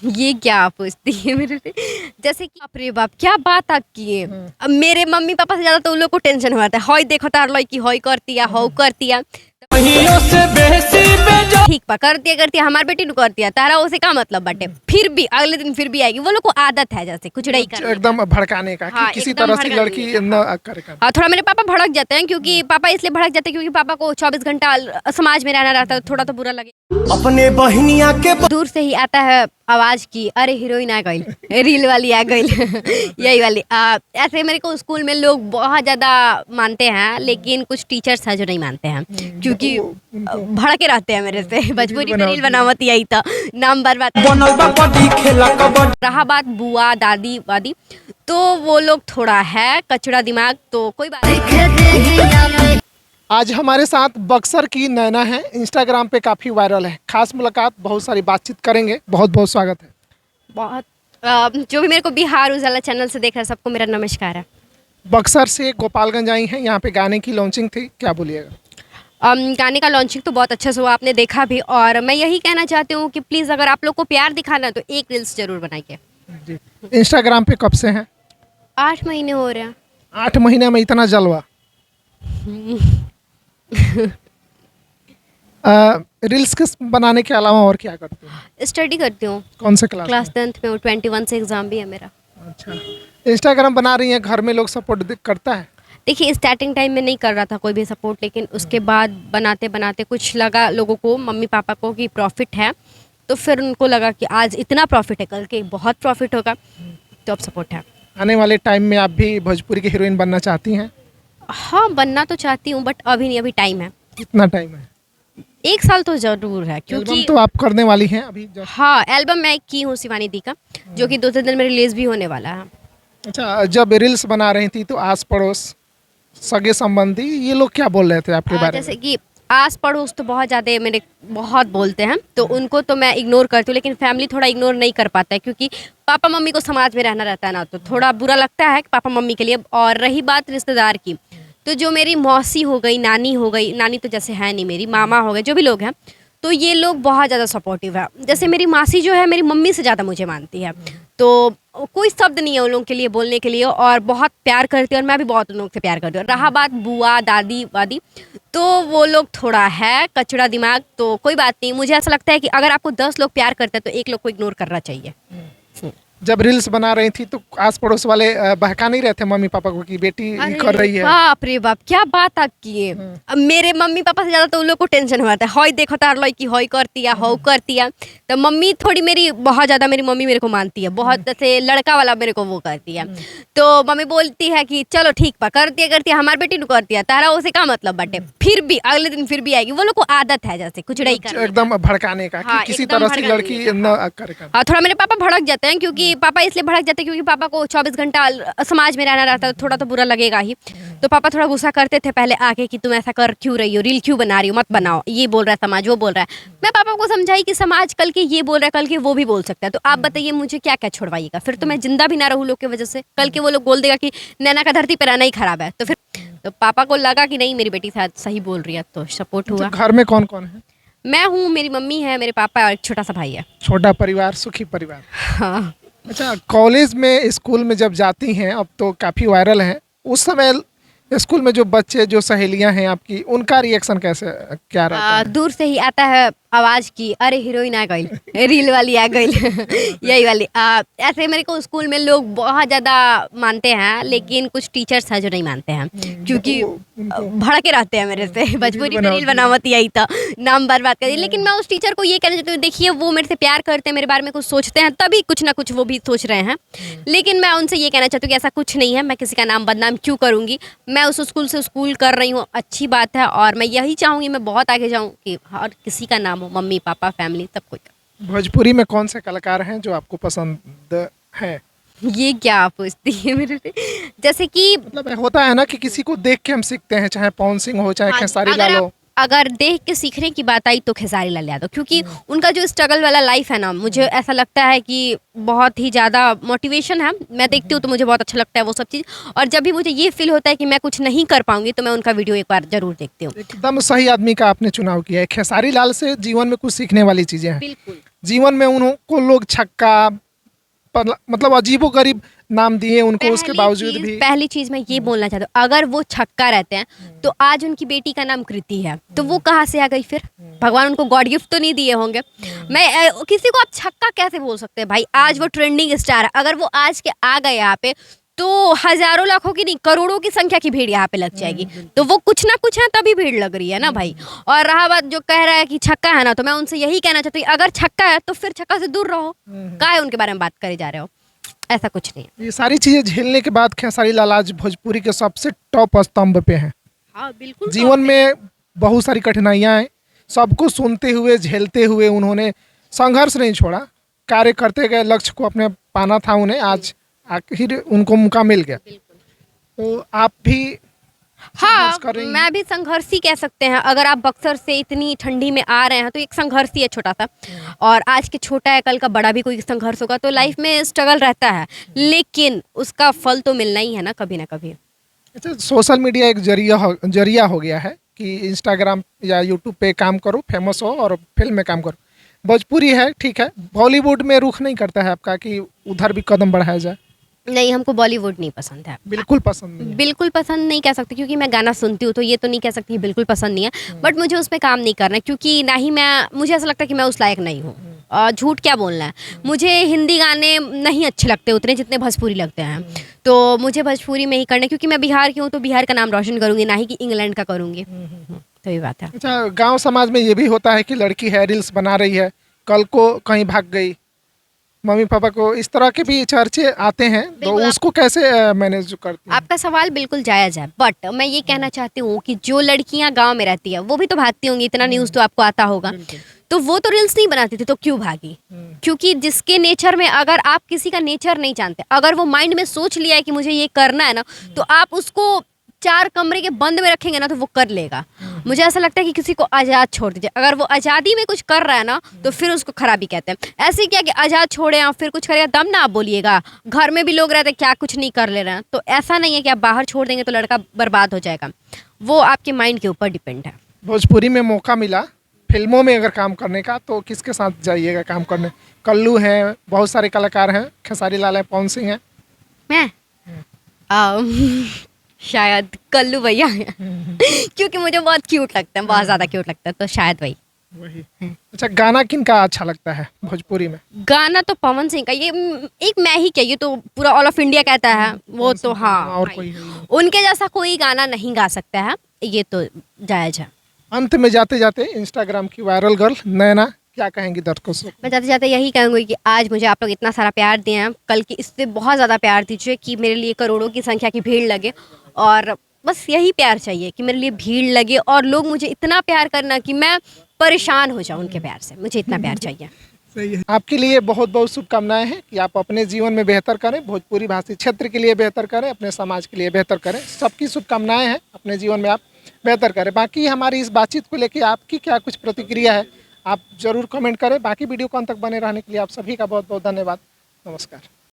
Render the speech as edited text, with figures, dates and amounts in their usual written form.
ये क्या पूछती है मेरे से। जैसे कि बाप रे बाप क्या बात आपकी है। अब मेरे मम्मी पापा से ज्यादा तो उन लोग को टेंशन हो जाता है, हॉय देखो तार लड़की हॉय करती है हॉ करती है ठीक पा करती है हमार बेटी नु करती है तारा उसे का मतलब बाटे। फिर भी अगले दिन फिर भी आएगी, वो लोग को आदत है जैसे कुछ नहीं करने एकदम भड़काने का हाँ, कि किसी एकदम तरह से भड़काने लड़की का, न हाँ। करे कर। हाँ, थोड़ा मेरे पापा भड़क जाते हैं क्योंकि पापा इसलिए भड़क जाते हैं क्योंकि पापा को 24 घंटा समाज में रहना रहता है, थोड़ा तो बुरा लगे। अपने बहनिया के दूर से ही आता है आवाज की अरे हीरोइन आ गई, रील वाली आ गई यही वाली। ऐसे मेरे को स्कूल में लोग बहुत ज्यादा मानते हैं, लेकिन कुछ टीचर्स हैं जो नहीं मानते हैं क्योंकि भड़के रहते हैं मेरे से। भोजपुरी में रील बनावत यही तो नाम बर्बाद। बनल बा कबड्डी खेला कबड्डी। रहा बात बुआ दादी वादी, तो वो लोग थोड़ा है कचड़ा दिमाग, तो कोई बात नहीं। आज हमारे साथ बक्सर की नैना है, इंस्टाग्राम पे काफ़ी वायरल है। खास मुलाकात, बहुत सारी बातचीत करेंगे। बहुत बहुत स्वागत है। बहुत जो भी मेरे को बिहार उजाला चैनल से देख रहा है सबको मेरा नमस्कार है। बक्सर से गोपालगंज आई हैं, यहाँ पे गाने की लॉन्चिंग थी, क्या बोलिएगा? गाने का लॉन्चिंग तो बहुत अच्छा से हुआ, आपने देखा भी। और मैं यही कहना चाहती हूँ कि प्लीज़ अगर आप लोग को प्यार दिखाना है तो एक रील्स जरूर बनाइए। जी। इंस्टाग्राम पे कब से हैं? 8 महीने हो रहे हैं। 8 महीने में इतना जलवा। रील्स के बनाने के अलावा और क्या करते हैं? स्टडी करती हूँ, कौन से क्लास क्लास 10th में हूँ, 21 से एग्ज़ाम भी है मेरा। अच्छा, इंस्टाग्राम बना रही हैं, घर में लोग सपोर्ट करता है? देखिए स्टार्टिंग टाइम में नहीं कर रहा था कोई भी सपोर्ट, लेकिन उसके बाद बनाते बनाते कुछ लगा लोगों को, मम्मी पापा को, कि प्रॉफिट है, तो फिर उनको लगा कि आज इतना प्रॉफिट है कल के बहुत प्रॉफिट होगा, तो अब सपोर्ट है। आने वाले टाइम में आप भी भोजपुरी की हीरोइन बनना चाहती हैं? हाँ बनना तो चाहती हूँ बट अभी नहीं, अभी टाइम है। कितना टाइम है? 1 साल तो ज़रूर है एल्बम क्योंकि तो आप करने वाली हैं अभी हाँ एल्बम मैं की हूँ शिवानी दी का, जो कि 2-3 दिन में रिलीज़ भी होने वाला है। अच्छा, जब रील्स बना रही थी तो आस पड़ोस, सगे संबंधी, ये लोग क्या बोल रहे थे आपके बारे जैसे में? कि आस पड़ोस तो बहुत ज़्यादा मेरे बहुत बोलते हैं, तो उनको तो मैं इग्नोर करती हूँ, लेकिन फैमिली थोड़ा इग्नोर नहीं कर पाता है क्योंकि पापा मम्मी को समाज में रहना रहता है ना, तो थोड़ा बुरा लगता है पापा मम्मी के लिए। और रही बात रिश्तेदार की, तो जो मेरी मौसी हो गई, नानी हो गई, नानी तो जैसे है नहीं मेरी, मामा हो गए, जो भी लोग हैं, तो ये लोग बहुत ज़्यादा सपोर्टिव है। जैसे मेरी मासी जो है मेरी मम्मी से ज़्यादा मुझे मानती है, तो कोई शब्द नहीं है उन लोगों के लिए बोलने के लिए, और बहुत प्यार करती है और मैं भी बहुत उन लोगों से प्यार करती हूँ। रहा बात बुआ दादी वादी, तो वो लोग थोड़ा है कचड़ा दिमाग, तो कोई बात नहीं। मुझे ऐसा लगता है कि अगर आपको 10 लोग प्यार करते हैं तो एक लोग को इग्नोर करना चाहिए। जब रील्स बना रही थी तो आस पड़ोस वाले बहका नहीं रहे थे मम्मी पापा को कि बेटी ये कर रही है? बाप रे बाप क्या बात आपकी है। अब मेरे मम्मी पापा से ज्यादा तो उन लोग को टेंशन हो जाता है, हॉय देखो तार लड़की हॉय करती है हॉ करती है, तो मम्मी थोड़ी मेरी बहुत ज्यादा, मेरी मम्मी मेरे को मानती है बहुत, जैसे लड़का वाला मेरे को वो करती है, तो मम्मी बोलती है कि चलो ठीक पा करती है हमार बेटी नु करती है तारा उसे का मतलब बाटे। फिर भी अगले दिन फिर भी आएगी, वो लोग को आदत है जैसे कुछ नहीं करने एकदम भड़काने का हाँ, कि किसी एकदम तरह से भड़काने लड़की का, न करे कर। हाँ, थोड़ा मेरे पापा भड़क जाते हैं क्योंकि पापा इसलिए भड़क जाते हैं क्योंकि पापा को 24 घंटा समाज में रहना रहता है, थोड़ा तो बुरा लगेगा ही, तो पापा थोड़ा गुस्सा करते थे पहले आके कि तुम ऐसा कर क्यों रही हो, रील क्यों बना रही हो, मत बनाओ, ये बोल रहा है समाज वो बोल रहा है। मैं पापा को समझाई कि समाज कल के ये बोल रहा है कल के वो भी बोल सकता है, तो आप बताइए मुझे क्या क्या छुड़वाइएगा, फिर तो मैं जिंदा भी ना रहूँ लोग की वजह से। कल के वो लोग बोल देगा कि नैना का धरती पर रहना ही खराब है, तो फिर तो पापा को लगा कि नहीं मेरी बेटी शायद सही बोल रही है, तो सपोर्ट हुआ। घर में कौन कौन है? मैं हूँ, मेरी मम्मी है, मेरे पापा और एक छोटा सा भाई है। छोटा परिवार, सुखी परिवार। हाँ अच्छा, कॉलेज में स्कूल में जब जाती हैं, अब तो काफ़ी वायरल हैं, उस समय स्कूल में जो बच्चे, जो सहेलियां हैं आपकी, उनका रिएक्शन कैसे, क्या रहता है? दूर से ही आता है आवाज की अरे हीरोइन आ गई, रील वाली आ गई यही वाली। ऐसे मेरे को स्कूल में लोग बहुत ज़्यादा मानते हैं, लेकिन कुछ टीचर्स हैं जो नहीं मानते हैं क्योंकि भड़के रहते हैं मेरे से। भोजपुरी में रील बनावत यही तो नाम बर्बाद कर दी। लेकिन मैं उस टीचर को ये कहना चाहती हूँ, देखिए वो मेरे से प्यार करते हैं, मेरे बारे में कुछ सोचते हैं, तभी कुछ ना कुछ वो भी सोच रहे हैं, लेकिन मैं उनसे ये कहना चाहती हूँ कि ऐसा कुछ नहीं है, मैं किसी का नाम बदनाम क्यों करूँगी। मैं उस स्कूल से स्कूल कर रही हूँ, अच्छी बात है, और मैं यही चाहूँगी मैं बहुत आगे जाऊँ कि हर किसी का नाम हो, मम्मी पापा फैमिली सब कोई का। भोजपुरी में कौन से कलाकार हैं जो आपको पसंद हैं? ये क्या पूछती है मेरे से। जैसे कि मतलब होता है ना कि किसी को देख के हम सीखते हैं, चाहे पवन सिंह हो, चाहे खेसारी लाल हो। अगर देख के सीखने की बात आई तो खेसारी लाल यादव, क्योंकि उनका जो स्ट्रगल वाला लाइफ है ना, मुझे ऐसा लगता है कि बहुत ही ज़्यादा मोटिवेशन है। मैं देखती हूँ तो मुझे बहुत अच्छा लगता है वो सब चीज़, और जब भी मुझे ये फील होता है कि मैं कुछ नहीं कर पाऊंगी तो मैं उनका वीडियो एक बार जरूर देखती हूँ। एकदम सही आदमी का आपने चुनाव किया है। खेसारी लाल से जीवन में कुछ सीखने वाली चीज़ें हैं। बिल्कुल जीवन में उनको लोग छक्का मतलब अजीबोगरीब नाम दिए उनको, उसके बावजूद भी। पहली चीज मैं ये बोलना चाहती हूँ, अगर वो छक्का रहते हैं तो आज उनकी बेटी का नाम कृति है, तो वो कहाँ से आ गई फिर? भगवान उनको गॉड गिफ्ट तो नहीं दिए होंगे। मैं किसी को आप छक्का कैसे बोल सकते हैं भाई? आज वो ट्रेंडिंग स्टार है, अगर वो आज के आ गए यहाँ पे तो हजारों लाखों की नहीं करोड़ों की संख्या की भीड़ यहाँ पे लग जाएगी। तो वो कुछ ना कुछ है तभी भीड़ लग रही है ना भाई। और रहा बात जो कह रहा है कि छक्का है ना, तो मैं उनसे यही कहना चाहती हूँ, अगर छक्का है तो फिर छक्का से दूर रहो, काहे उनके बारे में बात करे जा रहे हो? ऐसा कुछ नहीं है। ये सारी चीजें झेलने के बाद खेसारी लाल आज भोजपुरी के सबसे टॉप स्तंभ पे हैं। हाँ बिल्कुल। जीवन में बहुत सारी कठिनाइयां हैं, सबको सुनते हुए झेलते हुए उन्होंने संघर्ष नहीं छोड़ा, कार्य करते गए, लक्ष्य को अपने पाना था उन्हें, आज आखिर उनको मौका मिल गया। तो आप भी हाँ, संघर्ष कर रही हैं। मैं भी संघर्षी कह सकते हैं। अगर आप बक्सर से इतनी ठंडी में आ रहे हैं तो एक संघर्ष ही है छोटा सा, और आज के छोटा है कल का बड़ा भी कोई संघर्ष होगा, तो लाइफ में स्ट्रगल रहता है, लेकिन उसका फल तो मिलना ही है ना कभी ना कभी। अच्छा, सोशल मीडिया एक जरिया हो गया है कि इंस्टाग्राम या यूट्यूब पे काम करो, फेमस हो और फिल्म में काम करो। भोजपुरी है, ठीक है, बॉलीवुड में रुख नहीं करता है आपका कि उधर भी कदम बढ़ाया जाए? नहीं, हमको बॉलीवुड नहीं पसंद है। बिल्कुल पसंद नहीं है। बिल्कुल पसंद नहीं कह सकती, क्योंकि मैं गाना सुनती हूँ, तो ये तो नहीं कह सकती बिल्कुल पसंद नहीं है, बट मुझे उस पर काम नहीं करना है, क्योंकि ना ही मुझे ऐसा लगता है कि मैं उस लायक नहीं हूँ। झूठ क्या बोलना है, मुझे हिंदी गाने नहीं अच्छे लगते उतने जितने भोजपुरी लगते हैं, तो मुझे भोजपुरी में ही करना है, क्योंकि मैं बिहार की हूँ, तो बिहार का नाम रोशन करूँगी, ना ही कि इंग्लैंड का करूँगी। तो ये बात है। अच्छा, गांव समाज में ये भी होता है कि लड़की है, रील्स बना रही है, कल को कहीं भाग गई, मम्मी पापा को इस तरह के भी चर्चे आते हैं, तो बिल्कुल। उसको कैसे मैनेज करती हैं? आपका सवाल बिल्कुल जायज़ है, बट मैं ये कहना चाहती हूँ कि जो लड़कियां गांव में रहती है वो भी तो भागती होंगी, इतना न्यूज़ तो आपको आता होगा, तो वो तो रील्स नहीं बनाती थी, तो क्यों भागी? क्योंकि जिसके नेचर में, अगर आप किसी का नेचर नहीं जानते, अगर वो माइंड में सोच लिया है कि मुझे ये करना है ना, तो आप उसको 4 कमरे के बंद में रखेंगे ना तो वो कर लेगा। मुझे ऐसा लगता है कि किसी को आज़ाद छोड़ दीजिए, अगर वो आज़ादी में कुछ कर रहा है ना तो फिर उसको खराबी कहते हैं। ऐसे क्या कि आज़ाद छोड़े और फिर कुछ करेगा तब ना आप बोलिएगा। घर में भी लोग रहते हैं, क्या कुछ नहीं कर ले रहे हैं, तो ऐसा नहीं है कि आप बाहर छोड़ देंगे तो लड़का बर्बाद हो जाएगा, वो आपके माइंड के ऊपर डिपेंड है। भोजपुरी में मौका मिला फिल्मों में अगर काम करने का, तो किसके साथ जाइएगा काम करने? कल्लू हैं, बहुत सारे कलाकार हैं, खेसारी लाल हैं, पवन सिंह हैं। मैं शायद कल्लू भैया हैं क्योंकि मुझे बहुत क्यूट लगता है, बहुत ज़्यादा क्यूट लगता है, तो शायद वही। वही। अच्छा, गाना किनका अच्छा लगता है भोजपुरी में? गाना तो पवन सिंह का, ये एक मैं ही क्या, ये तो पूरा ऑल ऑफ इंडिया कहता है, वो तो हाँ और भाई। कोई है ही नहीं। उनके जैसा कोई गाना नहीं गा सकता है, ये तो जायज़ है। अंत में जाते जाते इंस्टाग्राम की वायरल गर्ल नैना, क्या कहेंगी दर्शकों से? मैं जाते जाते यही कहूँगी कि आज मुझे आप लोग इतना सारा प्यार दिए हैं, कल की इससे बहुत ज़्यादा प्यार दीजिए कि मेरे लिए करोड़ों की संख्या की भीड़ लगे, और बस यही प्यार चाहिए कि मेरे लिए भीड़ लगे और लोग मुझे इतना प्यार करना कि मैं परेशान हो जाऊँ उनके प्यार से, मुझे इतना प्यार चाहिए। सही है। आपके लिए बहुत बहुत शुभकामनाएं हैं कि आप अपने जीवन में बेहतर करें, भोजपुरी भाषी क्षेत्र के लिए बेहतर करें, अपने समाज के लिए बेहतर करें। सबकी शुभकामनाएं हैं, अपने जीवन में आप बेहतर करें। बाकी हमारी इस बातचीत को लेकर आपकी क्या कुछ प्रतिक्रिया है, आप जरूर कमेंट करें। बाकी वीडियो को अंत तक बने रहने के लिए आप सभी का बहुत बहुत धन्यवाद। नमस्कार।